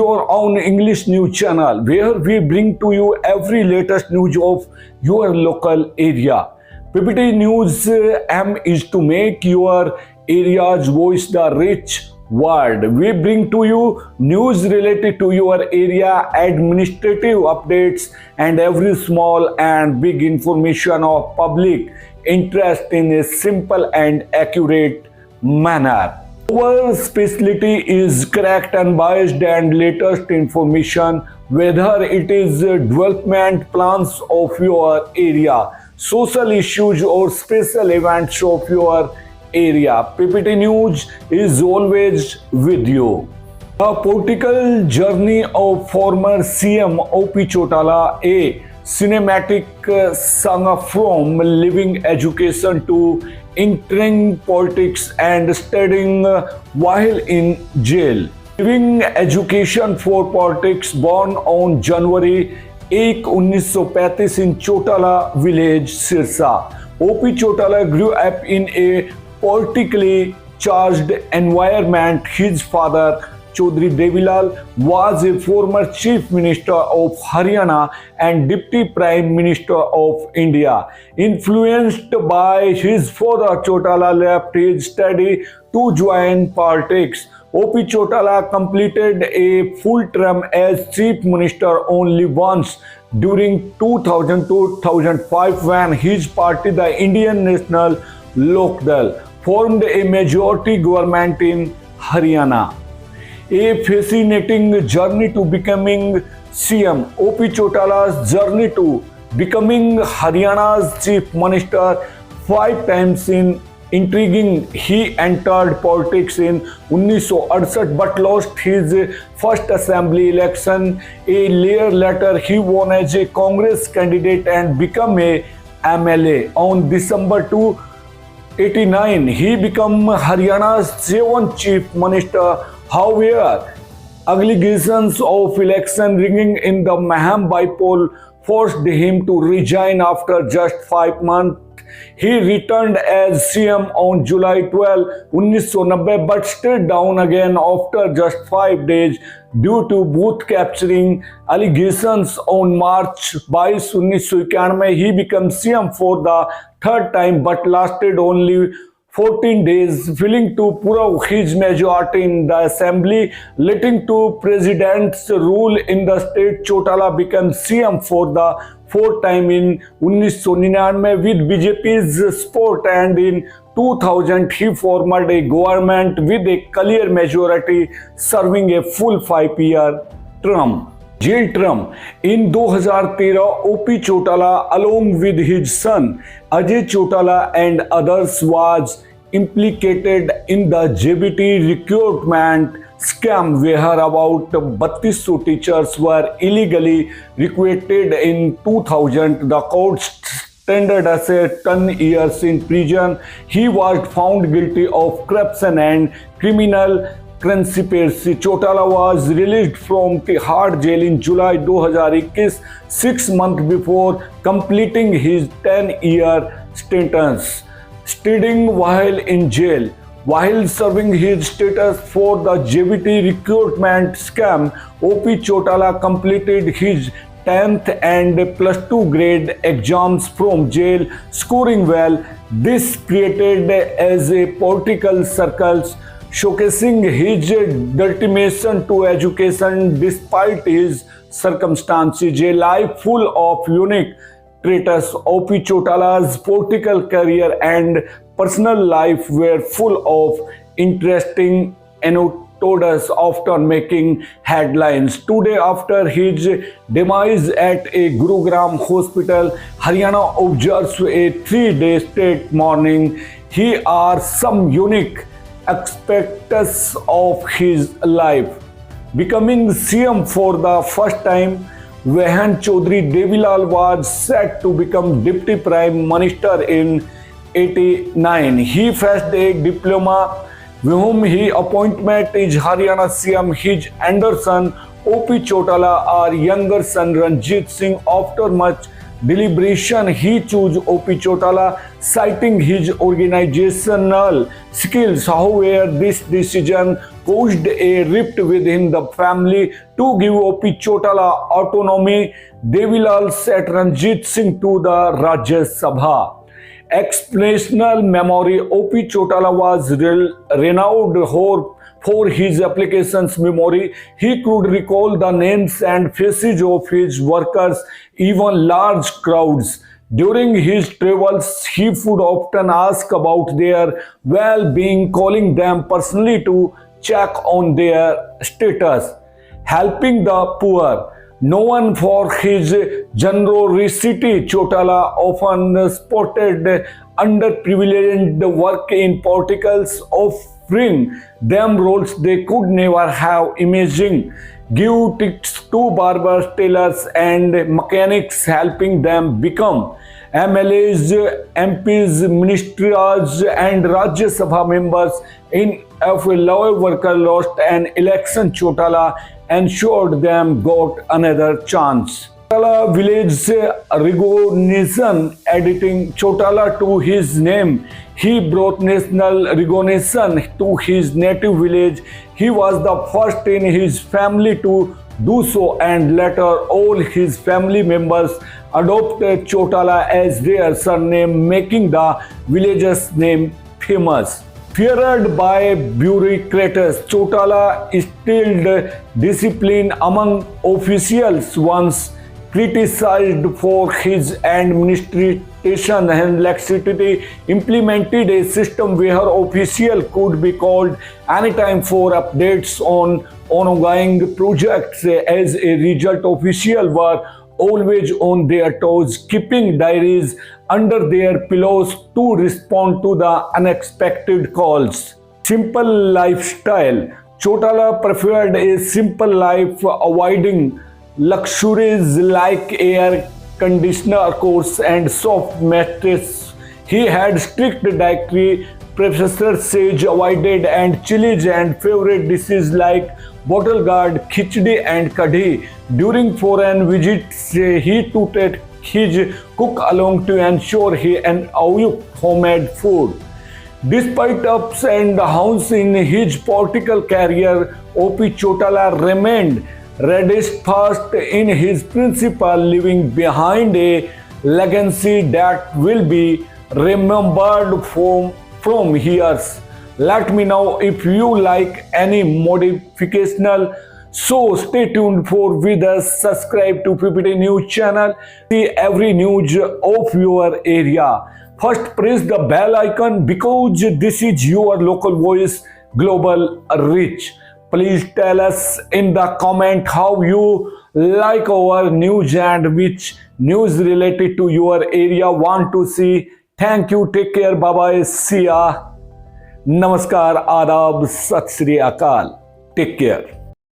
your own English news channel where we bring to you every latest news of your local area. PPT News aim is to make your area's voice the rich word. We bring to you news related to your area, administrative updates, and every small and big information of public interest in a simple and accurate manner. Our specialty is correct, unbiased, and latest information, whether it is development plans of your area, social issues, or special events of your area. PPT News is always with you. The political journey of former CM O.P. Chautala, a cinematic saga from leaving education to entering politics and studying while in jail. Leaving education for politics, born on January 1, 1935 in Chautala village, Sirsa. O.P. Chautala grew up in a politically charged environment. His father, Chaudhry Devilal, was a former Chief Minister of Haryana and Deputy Prime Minister of India. Influenced by his father, Chautala left his study to join politics. O.P. Chautala completed a full term as Chief Minister only once, during 2000-2005, when his party, the Indian National Lok Dal, formed a majority government in Haryana. A fascinating journey to becoming CM. O.P. Chautala's journey to becoming Haryana's Chief Minister 5 times in intriguing. He entered politics in 1968 but lost his first assembly election. A year later, he won as a Congress candidate and became a MLA. On December 2, 1989, he became Haryana's 7th Chief Minister. However, allegations of election rigging in the Maham by-poll forced him to resign after just 5 months. He returned as CM on July 12, 1990, but stayed down again after just 5 days due to both capturing allegations. On March 22, 1991, he became CM for the third time but lasted only 14 days, failing to prove his majority in the assembly, leading to president's rule in the state. Chautala became CM for the fourth time in 1999 with BJP's support, and in 2000 he formed a government with a clear majority, serving a full 5-year term. Jail term. In 2013, O.P. Chautala, along with his son Ajay Chautala and others, was implicated in the JBT recruitment scam, where about 32 teachers were illegally recruited in 2000. The court sentenced 10 years in prison. He was found guilty of corruption and criminal conspiracy. Chautala was released from Tihar jail in July 2021, 6 months before completing his 10-year sentence. Studying while in jail. While serving his status for the JBT recruitment scam, O.P. Chautala completed his 10th and +2 grade exams from jail, scoring well. This created as a political circles, showcasing his determination to education despite his circumstances. A life full of unique traits. O.P. Chautala's political career and personal life were full of interesting anecdotes, often making headlines. Today, after his demise at a Gurugram hospital, Haryana observes a 3-day state mourning. Here are some unique aspects of his life. Becoming CM for the first time, when Chaudhry Devilal was set to become Deputy Prime Minister in 1989. He faced a diploma whom he appointed is Haryana CM. His elder son O.P. Chautala, our younger son Ranjit Singh. After much deliberation, he chose O.P. Chautala, citing his organizational skills. However, this decision caused a rift within the family to give O.P. Chautala autonomy. Devilal sent Ranjit Singh to the Rajya Sabha. Exceptional memory. O.P. Chautala was renowned for his applications memory. He could recall the names and faces of his workers, even large crowds. During his travels, he would often ask about their well-being, calling them personally to check on their status. Helping the poor. Known for his generosity, Chautala often supported underprivileged work in particles, offering them roles they could never have imagined. Give tips to barbers, tailors, and mechanics, helping them become MLAs, MPs, ministers, and Rajya Sabha members. In if a lower worker lost an election, Chautala ensured them got another chance. Chautala village recognition, adding Chautala to his name, he brought national recognition to his native village. He was the first in his family to do so, and later all his family members adopted Chautala as their surname, making the village's name famous. Feared by bureaucrats, Chautala instilled discipline among officials. Once criticized for his administration and laxity, implemented a system where officials could be called anytime for updates on ongoing projects. As a result, officials were always on their toes, keeping diaries under their pillows to respond to the unexpected calls. Simple lifestyle. Chautala preferred a simple life, avoiding luxuries like air conditioner course and soft mattress. He had strict dietary preferences, sage avoided and chilies, and favorite dishes like bottle gourd, khichdi, and kadhi. During foreign visits, he tutored his cook along to ensure he enjoyed homemade food. Despite ups and downs in his political career, O.P. Chautala remained steadfast in his principle, leaving behind a legacy that will be remembered from years. Let me know if you like any modificational. So stay tuned for with us. Subscribe to PPT News channel. See every news of your area. First, press the bell icon because this is your local voice, global reach. Please tell us in the comment how you like our news and which news related to your area want to see. Thank you. Take care. Bye bye. See ya. Namaskar. Adab. Sat Sri Akal. Take care.